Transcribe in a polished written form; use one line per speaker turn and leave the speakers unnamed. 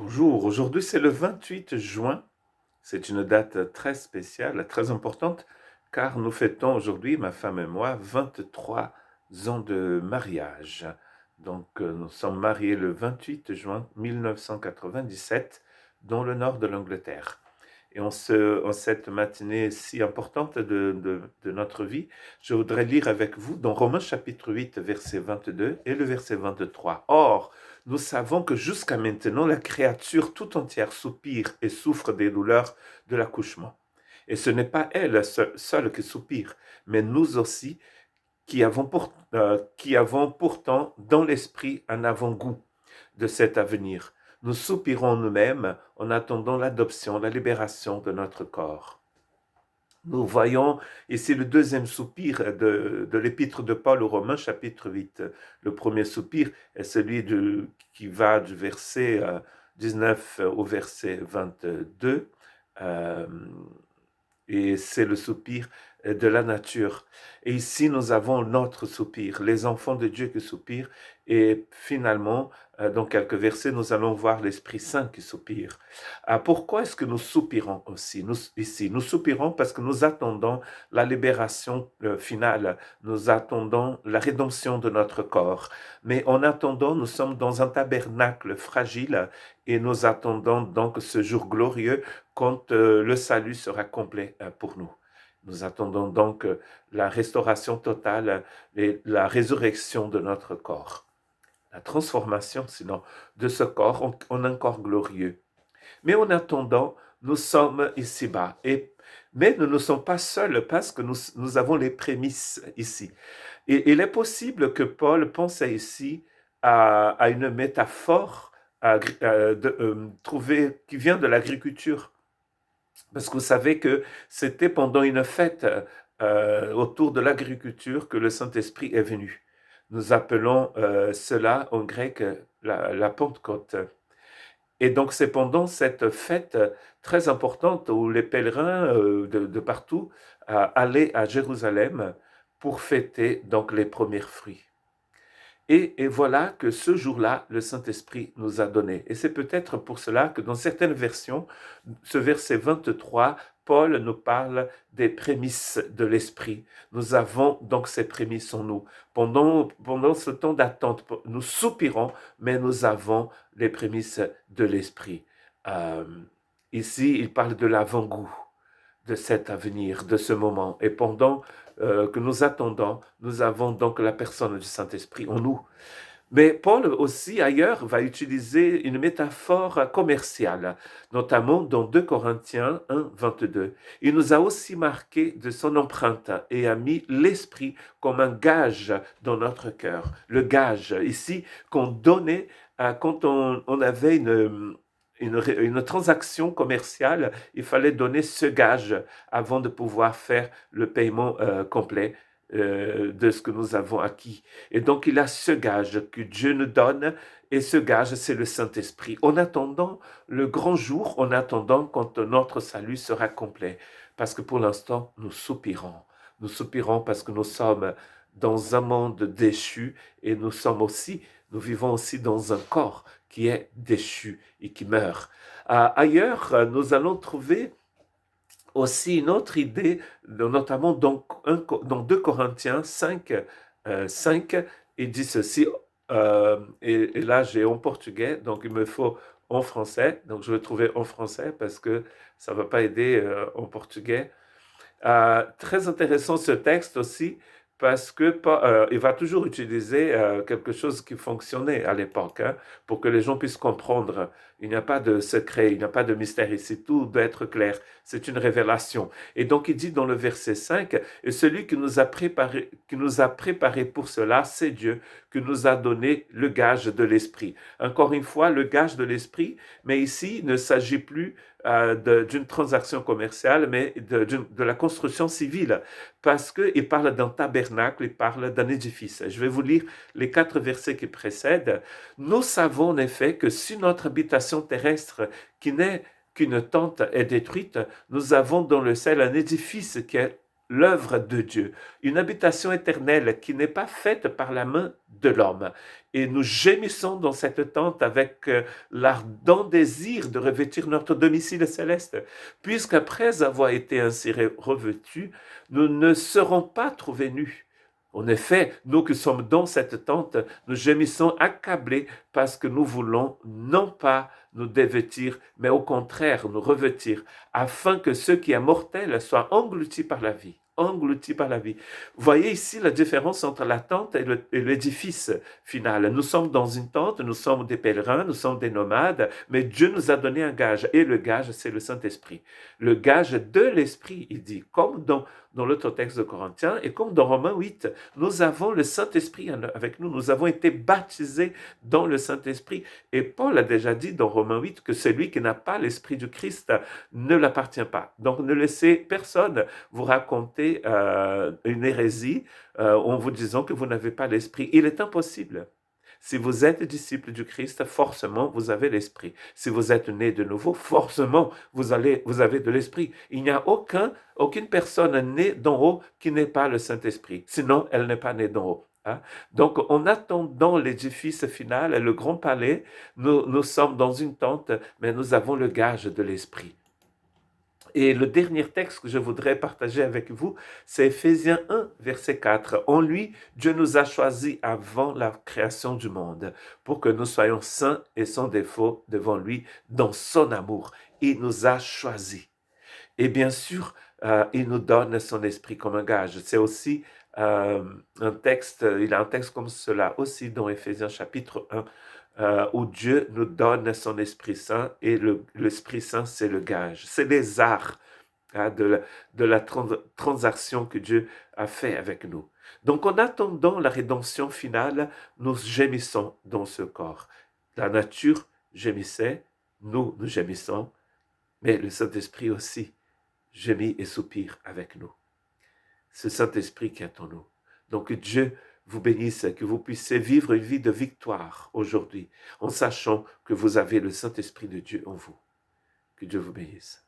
Bonjour, aujourd'hui c'est le 28 juin. C'est une date très spéciale, très importante, car nous fêtons aujourd'hui, ma femme et moi, 23 ans de mariage. Donc nous sommes mariés le 28 juin 1997 dans le nord de l'Angleterre. Et en cette matinée si importante de notre vie, je voudrais lire avec vous dans Romains chapitre 8, verset 22 et le verset 23. Or, nous savons que jusqu'à maintenant, la créature tout entière soupire et souffre des douleurs de l'accouchement. Et ce n'est pas elle seule qui soupire, mais nous aussi qui avons pourtant dans l'esprit un avant-goût de cet avenir. Nous soupirons nous-mêmes en attendant l'adoption, la libération de notre corps. Nous voyons ici le deuxième soupir de l'épître de Paul aux Romains, chapitre 8. Le premier soupir est celui qui va du verset 19 au verset 22. Euh, et c'est le soupir de la nature. Et ici, nous avons notre soupir, les enfants de Dieu qui soupirent, et finalement, dans quelques versets, nous allons voir l'Esprit Saint qui soupire. Pourquoi est-ce que nous soupirons aussi ici? Nous soupirons parce que nous attendons la libération finale, nous attendons la rédemption de notre corps. Mais en attendant, nous sommes dans un tabernacle fragile et nous attendons donc ce jour glorieux quand le salut sera complet pour nous. Nous attendons donc la restauration totale et la résurrection de notre corps. La transformation, sinon, de ce corps en un corps glorieux. Mais en attendant, nous sommes ici-bas. Mais nous ne sommes pas seuls parce que nous avons les prémices ici. Et il est possible que Paul pense ici à une métaphore qui vient de l'agriculture. Parce que vous savez que c'était pendant une fête autour de l'agriculture que le Saint-Esprit est venu. Nous appelons cela en grec la Pentecôte. Et donc c'est pendant cette fête très importante où les pèlerins de partout allaient à Jérusalem pour fêter donc les premiers fruits. Et voilà que ce jour-là, le Saint-Esprit nous a donné. Et c'est peut-être pour cela que dans certaines versions, ce verset 23, Paul nous parle des prémices de l'Esprit. Nous avons donc ces prémices en nous. Pendant ce temps d'attente, nous soupirons, mais nous avons les prémices de l'Esprit. Euh, Ici, il parle de l'avant-goût de cet avenir, de ce moment. Et pendant que nous attendons, nous avons donc la personne du Saint-Esprit en nous. Mais Paul aussi ailleurs va utiliser une métaphore commerciale, notamment dans 2 Corinthiens 1, 22. Il nous a aussi marqué de son empreinte et a mis l'esprit comme un gage dans notre cœur. Le gage ici qu'on donnait quand on avait une transaction commerciale, il fallait donner ce gage avant de pouvoir faire le paiement complet de ce que nous avons acquis. Et donc, il a ce gage que Dieu nous donne, et ce gage, c'est le Saint-Esprit. En attendant le grand jour, en attendant quand notre salut sera complet. Parce que pour l'instant, nous soupirons. Nous soupirons parce que nous sommes dans un monde déchu et nous vivons aussi dans un corps qui est déchu et qui meurt. Ailleurs, nous allons trouver aussi une autre idée, notamment dans 2 Corinthiens 5, 5, il dit ceci, et là j'ai en portugais, donc il me faut en français, donc je vais trouver en français parce que ça ne va pas aider en portugais. Très intéressant ce texte aussi parce que il va toujours utiliser quelque chose qui fonctionnait à l'époque hein, pour que les gens puissent comprendre. Il n'y a pas de secret, il n'y a pas de mystère ici, tout doit être clair. C'est une révélation. Et donc il dit dans le verset 5, et celui qui nous a préparé pour cela, c'est Dieu qui nous a donné le gage de l'esprit. Encore une fois, le gage de l'esprit, mais ici il ne s'agit plus d'une transaction commerciale, mais de la construction civile, parce qu'il parle d'un tabernacle, il parle d'un édifice. Je vais vous lire les 4 versets qui précèdent. Nous savons en effet que si notre habitation terrestre, qui n'est qu'une tente, est détruite, nous avons dans le ciel un édifice qui est l'œuvre de Dieu, une habitation éternelle qui n'est pas faite par la main de l'homme. Et nous gémissons dans cette tente avec l'ardent désir de revêtir notre domicile céleste, puisqu'après avoir été ainsi revêtus, nous ne serons pas trouvés nus. En effet, nous qui sommes dans cette tente, nous gémissons accablés parce que nous voulons non pas nous dévêtir, mais au contraire nous revêtir, afin que ce qui est mortel soit englouti par la vie. Englouti par la vie. Vous voyez ici la différence entre la tente et l'édifice final. Nous sommes dans une tente, nous sommes des pèlerins, nous sommes des nomades, mais Dieu nous a donné un gage, et le gage, c'est le Saint-Esprit. Le gage de l'Esprit, il dit, comme dans l'autre texte de Corinthiens, et comme dans Romains 8, nous avons le Saint-Esprit avec nous, nous avons été baptisés dans le Saint-Esprit. Et Paul a déjà dit dans Romains 8 que celui qui n'a pas l'Esprit du Christ ne l'appartient pas. Donc ne laissez personne vous raconter une hérésie en vous disant que vous n'avez pas l'Esprit. Il est impossible. Si vous êtes disciple du Christ, forcément, vous avez l'Esprit. Si vous êtes né de nouveau, forcément, vous avez de l'Esprit. Il n'y a aucune personne née d'en haut qui n'ait pas le Saint-Esprit. Sinon, elle n'est pas née d'en haut. Hein? Donc, en attendant l'édifice final, le grand palais, nous sommes dans une tente, mais nous avons le gage de l'Esprit. Et le dernier texte que je voudrais partager avec vous, c'est Éphésiens 1, verset 4. En lui, Dieu nous a choisis avant la création du monde pour que nous soyons saints et sans défaut devant lui dans son amour. Il nous a choisis. Et bien sûr, il nous donne son esprit comme un gage. C'est aussi un texte, il a un texte comme cela aussi dans Éphésiens chapitre 1, où Dieu nous donne son Esprit Saint et l'Esprit Saint, c'est le gage. C'est les arts hein, de la transaction que Dieu a fait avec nous. Donc, en attendant la rédemption finale, nous gémissons dans ce corps. La nature gémissait, nous gémissons, mais le Saint-Esprit aussi gémit et soupire avec nous. Ce Saint-Esprit qui est en nous. Donc, Dieu vous bénisse, que vous puissiez vivre une vie de victoire aujourd'hui, en sachant que vous avez le Saint-Esprit de Dieu en vous. Que Dieu vous bénisse.